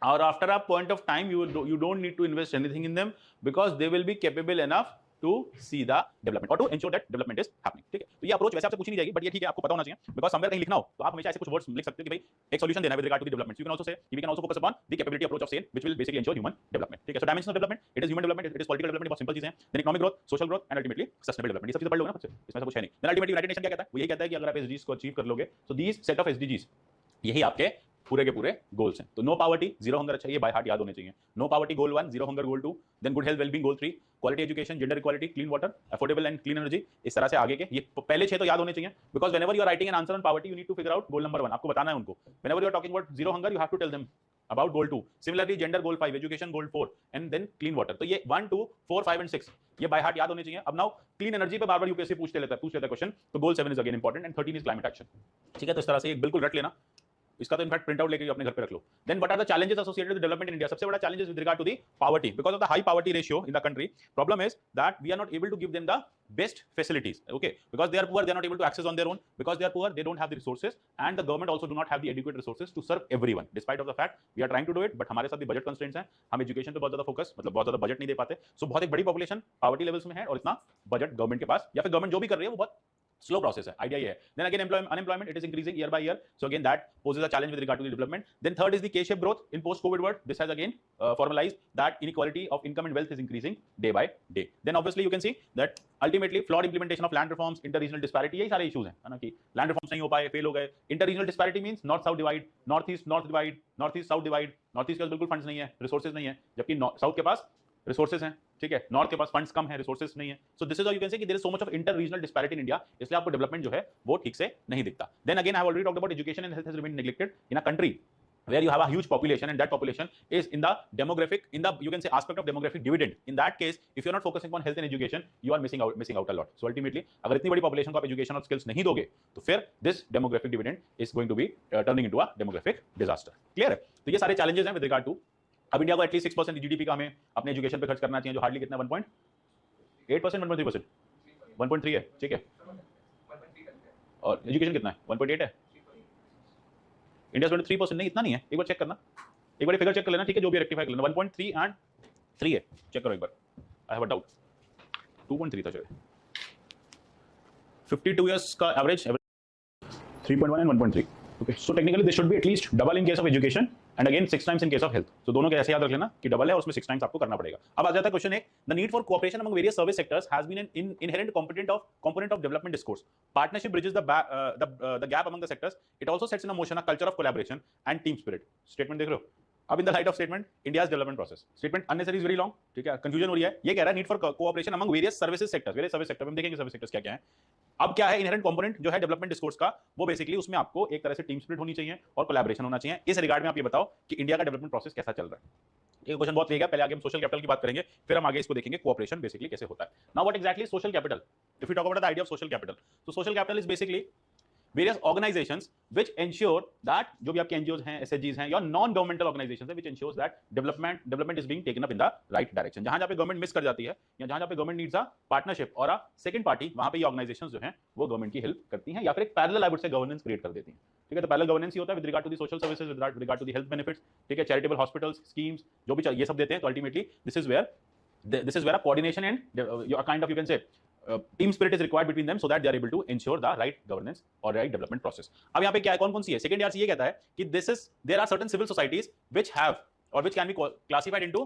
or after a point of time you don't need to invest anything in them because they will be capable enough to see the development or to ensure that development is happening. ठीक है, तो ये approach वैसे आपसे पूछी नहीं जाएगी, but ये ठीक है, आपको पता होना चाहिए, बिकॉज समवेयर कहीं लिखना हो तो आप हमेशा ऐसे कुछ वर्ड्स लिख सकते हो कि भाई एक सॉल्यूशन देना है with regard to the development. You can also say we can also focus upon the capability approach of Sen which will basically ensure human development. ठीक है, so dimension of development, it is human development, it is political development, बहुत simple चीजें हैं. Then economic growth, social growth and ultimately sustainable development. ये सब चीजें पढ़ लोगे ना, इसमें सब कुछ है नहीं. देन अल्टीमेटली यूनाइटेड नेशन क्या कहता है, वो यही कहता है कि अगर आप एसडीजीज को अचीव कर लोगे तो दीज सेट ऑफ एसडीजीज यही आपके पूरे के पूरे गोल्स हैं. तो नो पावर्टी, जीरो हंगर, अच्छा ये बाय हार्ट याद होने चाहिए. No poverty goal 1, zero hunger goal 2, then good health wellbeing goal 3, quality education, gender equality, clean water, affordable and clean energy. इस तरह से आगे के ये पहले 6 तो याद होने चाहिए, because whenever you are writing an answer on poverty you need to figure out goal number 1. आपको बताना है उनको. Whenever you are talking about zero hunger you have to tell them about goal 2. Similarly gender goal 5, education goal 4 and then clean water. तो ये 1 2 4 5 and 6 ये by heart याद होने चाहिए. अब नाउ क्लीन एनर्जी पे बार-बार यूपीएससी पूछ लेता है क्वेश्चन, तो गोल 7 is again important and 13 is climate action. ठीक है, तो इस तरह से एक बिल्कुल रट लेना. इसका तो इनफैक्ट प्रिंट आउट लेके अपने घर पे रख लो. Then what are the challenges associated with development in India. सबसे बड़ा challenge with regard to the poverty, because of the high poverty ratio in the country. Problem is that we are not able to give them the best facilities. Okay, because they are poor, they are not able to access on their own. Because they are poor, they don't have the resources, and the government also do not have the adequate resources to serve everyone. Despite of the fact we are trying to do it, but हमारे साथ भी budget constraints हैं. हम education पे बहुत ज्यादा focus, मतलब बहुत ज्यादा बजट नहीं दे पाते. सो बहुत एक बड़ी पॉपुलेशन पॉवर्टी लेवल्स में है और इतना बजट गवर्नमेंट के पास या फिर गवर्नमेंट जो भी कर रही है वो बहुत slow process है. Idea ये है. Then again unemployment, it is increasing year by year, so again that poses a challenge with regard to the development. Then third is the K-shaped growth in post-COVID world. This has again formalized that inequality of income and wealth is increasing day by day. Then obviously you can see that ultimately flawed implementation of land reforms, inter-regional disparity, यही सारे issues हैं, है ना, कि land reforms नहीं हो पाए, fail हो गए. Inter-regional disparity means north south divide, north east north divide, north east south divide. north east के पास बिल्कुल funds नहीं है, resources नहीं है, जबकि south के पास रिसोर्सेज हैं. ठीक है, नॉर्थ के पास फंड्स कम है, रिसोर्सेज नहीं है. So this is how you can say कि there is so much of inter regional disparity in India, इसलिए आपको डेवलपमेंट जो है वो ठीक से नहीं दिखता. Then again I have already talked about education and health has remained neglected in a country where you have a huge population and that population is in the demographic, in the you can say aspect of demographic dividend. In that case if you are not focusing on health and education you are missing out a lot. So ultimately अगर इतनी बड़ी population को आप education और skills नहीं दोगे तो फिर this demographic dividend is going to be turning into a demographic disaster. Clear है? तो ये सारे challenges हैं with regard to. अब इंडिया को एटलीस्ट 6% जीडीपी का हमें अपने एजुकेशन पे खर्च करना चाहिए, जो हार्डली कितना 1.8%, 1.3%, 1.3 है. ठीक है, और एजुकेशन कितना है, 1.8 है. इंडिया 23% नहीं, इतना नहीं है. एक बार चेक करना, एक बार फिगर चेक कर लेना. ठीक है, जो भी रेक्टिफाई कर लेना. 1.3 एंड 3 है, चेक करो एक बार. आई हैव अ डाउट, 2.3 था शायद. 52 इयर्स का average 3.1 and 1.3. Okay, so technically this should be at least double in case of education and again 6 times in case of health. So दोनों के ऐसे याद रख लेना कि डबल है और उसमें 6 times आपको करना पड़ेगा. अब आ जाता है question 1. The need for cooperation among various service sectors has been an inherent component of development discourse. Partnership bridges the gap among the sectors. It also sets in a motion a culture of collaboration and team spirit. Statement देख रहे हो? अब in the light of statement, India's development process. Statement unnecessary is very long. ठीक है, confusion हो रही है. ये कह रहा है need for cooperation among various services sectors. various service sector, हम देखेंगे service sectors क्या क्या है. अब क्या है इनहेरेंट कंपोनेंट जो है डेवलपमेंट डिस्कोर्स का, वो बेसिकली उसमें आपको एक तरह से टीम स्पिरिट होनी चाहिए और कोलैबोरेशन होना चाहिए. इस रिगार्ड में आप ये बताओ कि इंडिया का डेवलपमेंट प्रोसेस कैसा चल रहा है. ये क्वेश्चन बहुत वेग है. पहले आगे हम सोशल कैपिटल की बात करेंगे, फिर हम आगे इसको देखेंगे कोऑपरेशन बेसिकली कैसे होता है. Now what exactly social capital. If you talk about the idea of social capital, तो social capital is basically various organizations which ensure that जो भी आपके NGOs हैं, SHGs हैं या नॉन गवर्नमेंटल ऑर्गेनाइजेशंस हैं which ensures that development is being taken up in the right direction. जहां पे गवर्नमेंट मिस कर जाती है या जहां पे गवर्नमेंट नीड्स अ पार्टनरशिप और अ सेकंड पार्टी, वहां पे ये ऑर्गेनाइजेशंस जो हैं वो गवर्नमेंट की हेल्प करती हैं या फिर एक parallel I would say governance create कर देती हैं. ठीक है, तो पैरेलल गवर्नेंस ही होता है with regard to the social services, with regard to the health benefits. ठीक है, चैरिटेबल हॉस्पिटल्स, स्कीम्स जो भी ये सब देते हैं. तो ultimately this is where a coordination and a kind of you can say team spirit is required between them so that they are able to ensure the right governance or right development process. अब यहाँ पे क्या है, कौन कौन सी है. Second year से ये कहता है कि there are certain civil societies which have or which can be classified into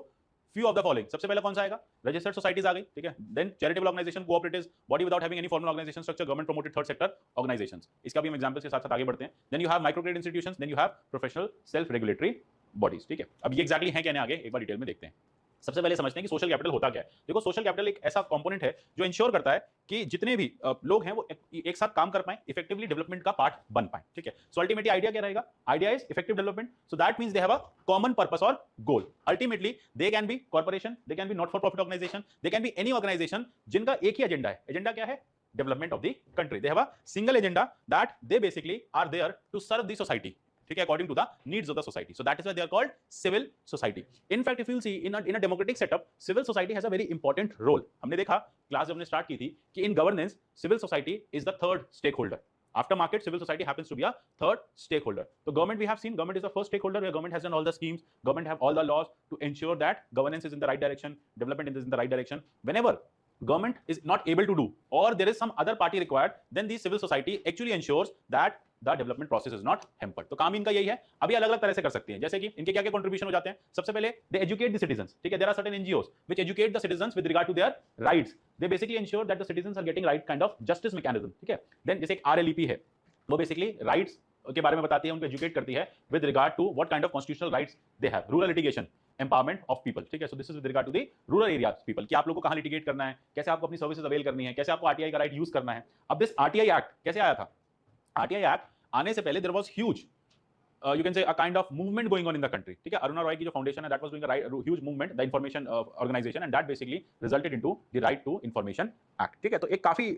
few of the following. सबसे पहले कौन सा आएगा, रजिस्टर्ड सोसाइटीज आ गई. ठीक है, then charitable organisation, cooperatives, body without having any formal organisation structure, government promoted third sector organisations. इसका भी हम एग्जांपल्स के साथ साथ आगे बढ़ते हैं. Then you have micro credit institutions, then you have professional self regulatory bodies. ठीक है, अब ये एक्जैक्टली है कहने आगे एक बार डिटेल में देखते हैं. सबसे पहले समझते हैं कि सोशल कैपिटल होता क्या है. देखो, सोशल कैपिटल एक ऐसा कंपोनेंट है जो इंश्योर करता है कि जितने भी लोग हैं वो एक साथ काम कर पाएं, इफेक्टिवली डेवलपमेंट का पार्ट बन पाएं. ठीक है, सो अल्टीमेटली आइडिया क्या रहेगा, idea is effective development. So that means they have a common purpose और goal. Ultimately they can be corporation, they can be not for profit organization, they can be any organization जिनका एक ही agenda है. Agenda क्या है, development of the country. They have a single agenda that they basically are there to serve the society. ठीक है, according to the needs of the society. So that is why they are called civil society. In fact if you see in a democratic setup, civil society has a very important role. हमने देखा class जब हमने start की थी कि in governance civil society is the third stakeholder. After market, civil society happens to be a third stakeholder. So government, we have seen, government is the first stakeholder, where government has done all the schemes, government have all the laws to ensure that governance is in the right direction, development is in the right direction. Whenever government is not able to do, or there is some other party required, then the civil society actually ensures that the development process is not hampered. तो काम इनका यही है. अभी अलग अलग तरह से कर सकती हैं, जैसे कि इनके क्या क्या कंट्रीब्यूशन हो जाते हैं. सबसे पहले दे एजुकेट द सिटीजंस. ठीक है, there are certain NGOs which educate the citizens with regard to their rights. They basically ensure that the citizens are getting right kind of justice mechanism. ठीक है, then जैसे एक आरएलईपी है, वो basically rights के बारे में बताती है, उनको एजुकेट करती है with regard to what kind of constitutional rights they have. Rural litigation, empowerment of people. ठीक है, so this is with regard to the rural areas people, कि आप लोगों को कहां लिटिगेट करना है, कैसे आपको अपनी सर्विसेज अवेल करनी है, कैसे आपको आरटीआई का राइट यूज करना है. अब दिस आरटीआई एक्ट कैसे आया था? आरटीआई एक्ट आने से पहले there was huge you can say a kind of movement going on in the country. ठीक है, अरुणा रॉय की जो फाउंडेशन है, that was doing a huge movement, the information organization, and that basically resulted into the right to information act. ठीक है, तो एक काफी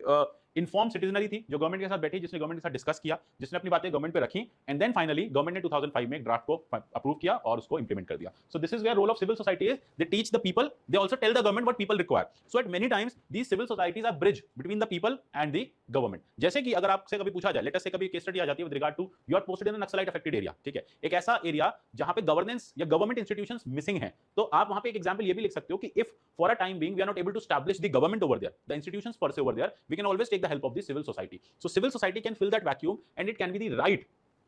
इन्फॉर्म सिटीजनरी थी जो गवर्नमेंट के साथ बैठी, जिसने गवर्नमेंट के साथ डिस्कस किया, जिसने अपनी बातें गवर्नमेंट पे रखी, एंड देन फाइनली गवर्नमेंट ने 2005 में एक ड्राफ्ट को अप्रूव किया और उसको इंप्लीमेंट कर दिया. So this is where role of civil society is, they teach the people, they also tell the government what people require. So at many times these civil societies are bridge between the people and the government. जैसे कि अगर आपसे कभी पूछा जाए, late us से कभी case study आ जाती है with regard to you are posted in Naxalite affected area. ठीक है, एक ऐसा एरिया जहां पे गवर्नेंस या गवर्नमेंट इंस्टीट्यूशंस मिसिंग है, तो आप वहां पे एक एग्जांपल ये भी लिख सकते हो कि if for a time being we are not able to establish the government over there, the institutions per se over there, we can always take the help of the civil society. So civil society can fill that vacuum, and it can be the right,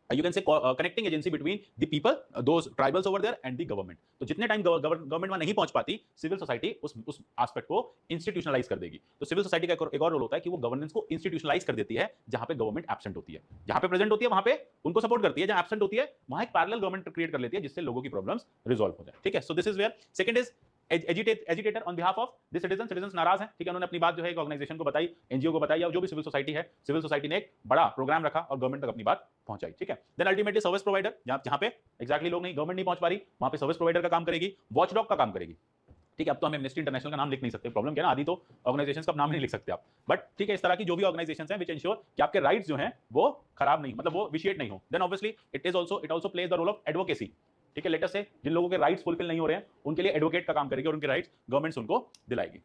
you can say connecting agency between the people, those tribals over there, and the government. तो जितने time government वहां नहीं पहुंच पाती, civil society उस aspect को institutionalise कर देगी. तो सिविल सोसाइटी का एक और रोल होता है कि वो गवर्नेंस को इंस्टीट्यूशनलाइज कर देती है, जहां पे गवर्नमेंट एब्सेंट होती है. जहां पे प्रेजेंट होती है वहां पे उनको सपोर्ट करती है, जहां एब्सेंट होती है वहां एक पैरेलल गवर्नमेंट क्रिएट कर लेती है, जिससे लोगों की प्रॉब्लम्स रिजॉल्व हो जाए. ठीक है, so this is where. Second is agitator on behalf of the citizen. Citizen नाराज हैं, ठीक है, उन्होंने अपनी बात जो है एक ऑर्गेनाइजेशन को बताई, एनजीओ को बताई, या जो भी सिविल सोसाइटी है, सिविल सोसाइटी ने एक बड़ा प्रोग्राम रखा और गवर्नमेंट तक अपनी बात पहुंचाई. ठीक है, देन अल्टीमेटली सर्विस प्रोवाइडर, जहां पे एक्जैक्टली लोग नहीं, गवर्नमेंट नहीं पहुंच पा रही, वहां पे सर्विस प्रोवाइडर का काम करेगी, वॉचडॉग का काम करेगी. ठीक है, अब तो हम एमनेस्टी इंटरनेशनल का नाम लिख नहीं सकते, प्रॉब्लम क्या है ना, आदि तो ऑर्गेनाइजेशंस का नाम नहीं लिख सकते आप, बट ठीक है, इस तरह की जो भी ऑर्गेनाइजेशंस हैं व्हिच इंश्योर कि आपके राइट्स जो हैं वो खराब नहीं, मतलब वो विशिएट नहीं हो. Then obviously it also plays the role of advocacy. ठीक है, लेटर से जिन लोगों के राइट्स फुलफिल नहीं हो रहे हैं, उनके लिए एडवोकेट का काम करेगी और उनके राइट्स गवर्नमेंट उनको दिलाएगी.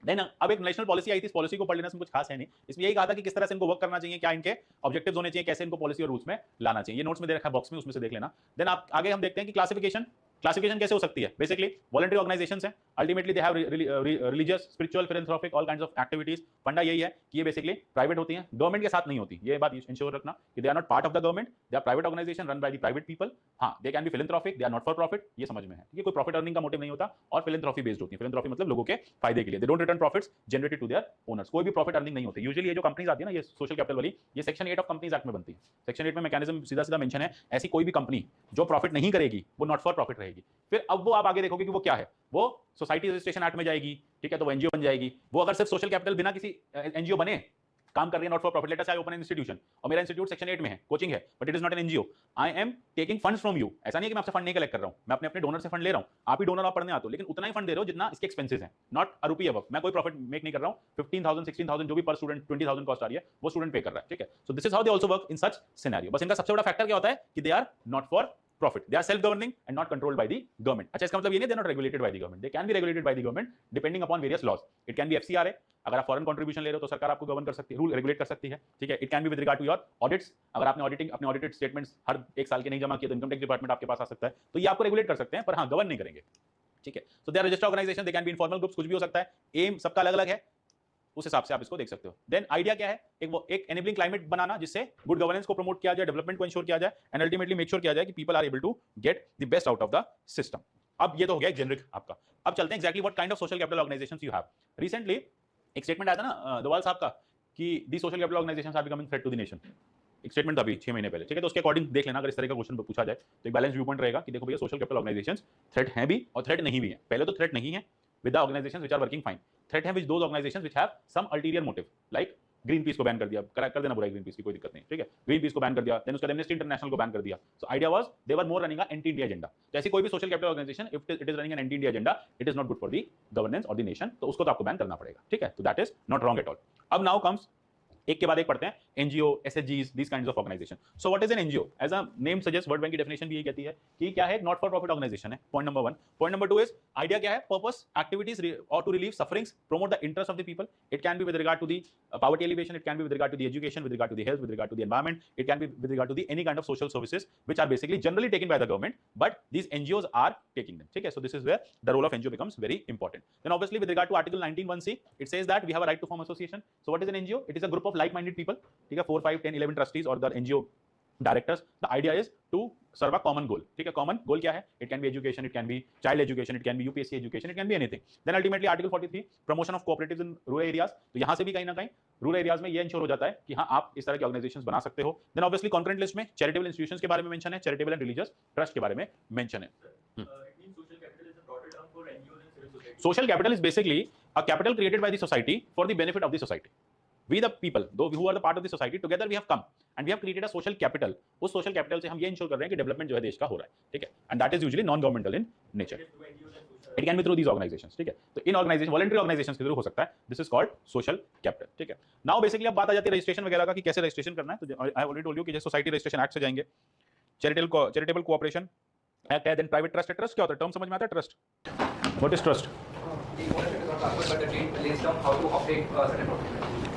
देन अब एक नेशनल पॉलिसी आई थी, इस पॉलिसी को पढ़ लेना, इसमें कुछ खास है नहीं, इसमें यही कहा था कि किस तरह से इनको वर्क करना चाहिए, क्या इनके ऑब्जेक्टिव्स होने चाहिए, कैसे इनको पॉलिसी और रूल्स में लाना चाहिए. ये नोट्स में दे रखा है बॉक्स में, उसमें से देख लेना. देन आप आगे हम देखते हैं कि क्लासिफिकेशन कैसे हो सकती है. बेसिकली वॉलंटरी ऑर्गेनाइजेशंस हैं, ultimately they have religious, spiritual, philanthropic, all kinds of activities. फंडा यही है कि ये बेसिकली प्राइवेट होती हैं, गवर्नमेंट के साथ नहीं होती. ये बात इंश्योर रखना कि they are not part of the government, they are private organization run by the private people. हां, they can be philanthropic, they are not for profit, ये समझ में है. ठीक है, कोई प्रॉफिट अर्निंग का मोटिव नहीं होता और फिलैंथ्रोपी बेस्ड होती है. फिलैंथ्रोपी मतलब लोगों के फायदे के लिए. They don't return profits generated to their owners. कोई भी प्रॉफिट अर्निंग नहीं होती. यूजुअली ये जो कंपनीज आती है ना, ये सोशल कैपिटल वाली, ये सेक्शन 8 ऑफ कंपनीज एक्ट में बनती है. सेक्शन 8 में मैकेनिज्म सीधा मेंशन है, ऐसी कोई भी कंपनी जो प्रॉफिट नहीं करेगी वो नॉट फॉर प्रॉफिट रहेगी. फिर अब वो आप आगे देखोगे कि वो क्या है, वो सोसाइटी रजिस्ट्रेशन एक्ट में जाएगी. ठीक है, तो वो एनजीओ बन जाएगी. वो अगर सिर्फ सोशल कैपिटल बिना किसी एनजीओ बने काम कर रही है, not for profit, late us say I open an institution और मेरा इंस्टीट्यूट सेक्शन 8 में है, कोचिंग है, but it is not an NGO. I am taking funds from you. ऐसा नहीं है कि मैं आपसे फंड नहीं कलेक्ट कर रहा हूं, मैं अपने डोनर से फंड ले रहा हूं. आप ही डोनर, आप पढ़ने आते हो, लेकिन उतना ही फंड दे रहे हो जितना इसके एक्सपेंसेस हैं, नॉट अ रुपी अबव. मैं कोई प्रॉफिट मेक नहीं कर रहा हूं. 15,000 16,000 जो भी पर स्टूडेंट 20,000 कॉस्ट आ रही है, वो स्टूडेंट पे कर रहा है. ठीक है, so this is how they also work in such scenario. बस इनका सबसे बड़ा फैक्टर क्या होता है कि they are not for profit, they are self governing and not controlled by the government. अच्छा, इसका मतलब ये नहीं they are not regulated by the government, they can be regulated by the government depending upon various laws. It can be FCRA, अगर आप foreign contribution ले रहे हो तो सरकार आपको गवर्न कर सकती है, रूल रेगुलेट कर सकती है. ठीक है, it can be with regard to your audits, अगर आपने अपने ऑडिटेड स्टेटमेंट्स हर एक साल के नहीं जमा किए तो इनकम टैक्स डिपार्टमेंट आपके पास आ सकता है, तो ये आपको रेगुलेट कर सकते हैं, पर हाँ गवर्न नहीं करेंगे. ठीक है, so they are registered organization, they can be informal groups, कुछ भी हो सकता है. एम सबका अलग अलग है, उस हिसाब से आप इसको देख सकते हो. देन आइडिया क्या है, एक एनेबलिंग क्लाइमेट बनाना जिससे गुड गवर्नेंस को प्रमोट किया जाए, डेवलपमेंट को इंश्योर किया जाए, एंड अल्टीमेटली मेक श्योर किया जाए कि people are able to get the best out of the system. अब ये तो हो गया जेनरिक आपका. अब चलते हैं exactly what kind of social capital organizations you have. Recently एक स्टेटमेंट आया था ना दोवाल साहब का कि the social capital organizations are becoming threat to the nation. एक स्टेटमेंट था अभी 6 महीने पहले. ठीक है, तो उसके अकॉर्डिंग देख लेना, अगर इस तरह का क्वेश्चन पूछा जाए तो एक बैलेंस व्यू पॉइंट रहेगा कि देखो भैया सोशल कैपिटल ऑर्गेनाइजेशंस थ्रेट हैं भी और थ्रेट नहीं भी हैं. पहले तो थ्रेट नहीं है with the organizations which are working fine. Threat है with those organizations which have some ulterior motive, like green peas को बैन कर दिया, कर देना बुराई ग्रीन पीस की, कोई दिक्कत नहीं. ठीक है, ग्रीन पीस को बैन कर दिया, देन उसके बाद एमनेस्टी इंटरनेशनल को बैन कर दिया. So idea was they were more running anti India agenda. तो ऐसी कोई भी social capital organisation if it is running an anti India agenda, it is not good for the governance और the nation, तो उसको तो आपको बैन करना पड़ेगा. ठीक है, तो that is not wrong at all. अब नाउ कम्स एक के बाद एक पढ़ते हैं, एनजीओ, एसएचजीज, this kinds of organization. So what is an NGO? As a name suggest, World Bank की डेफिनेशन भी यही कहती है कि क्या है, नॉट फॉर प्रॉफिट ऑर्गेनाइजेशन है, point number 1। Point number 2 is idea क्या है, पर्पस, एक्टिविटीज और to relieve sufferings, promote the interest of the people. It can be with regard to the poverty alleviation, it can be with regard to the education, with regard to the health, with regard to the environment, it can be with regard to the any kind of social services which are basically generally taken by the government, but these NGOs are taking them, ठीक है? So this is where the role of NGO becomes very important. Then obviously with regard to article 19(1)(c), it says that we have a right to form association. So what is an NGO? It is a group of like-minded people, ठीक है, 4, 5, 10, 11 trustees or the NGO directors. The idea is to serve a common goal, ठीक है? Common goal क्या है? It can be education, it can be child education, it can be UPSC education, it can be anything. Then ultimately article 43, promotion of cooperatives in rural areas. तो यहाँ से भी कहीं ना कहीं रूरल एरियाज में ये इंश्योर हो जाता है कि हाँ आप इस तरह के ऑर्गेनाइजेशंस बना सकते हो। देन ऑब्वियसली कॉन्करेंट लिस्ट में चैरिटेबल इंस्टीट्यूशंस के बारे में मेंशन है, चैरिटेबल एंड रिलीजियस ट्रस्ट के बारे में मेंशन है। Social capital is basically a capital created by the society for the benefit of the society. We the people, though who are the part of the society, together we have come and we have created a social capital. उस social capital से हम ये ensure कर रहे हैं कि development जो है देश का हो रहा है, ठीक है? And that is usually non-governmental in nature. It can be through these organizations, ठीक है? तो इन ऑर्गेनाइजेशन, वॉलंटरी ऑर्गेनाइजेशंस के थ्रू हो सकता है। This is called social capital, ठीक है? नाउ बेसिकली अब बात आ जाती है रजिस्ट्रेशन वगैरह का कि कैसे रजिस्ट्रेशन करना है। तो I have already told you कि जैसे सोसाइटी रजिस्ट्रेशन एक्ट से जाएंगे, चैरिटेबल कोऑपरेशन एक्ट है, देन प्राइवेट ट्रस्ट है। ट्रस्ट क्या होता है? टर्म समझ में आता है? Trust, what is trust?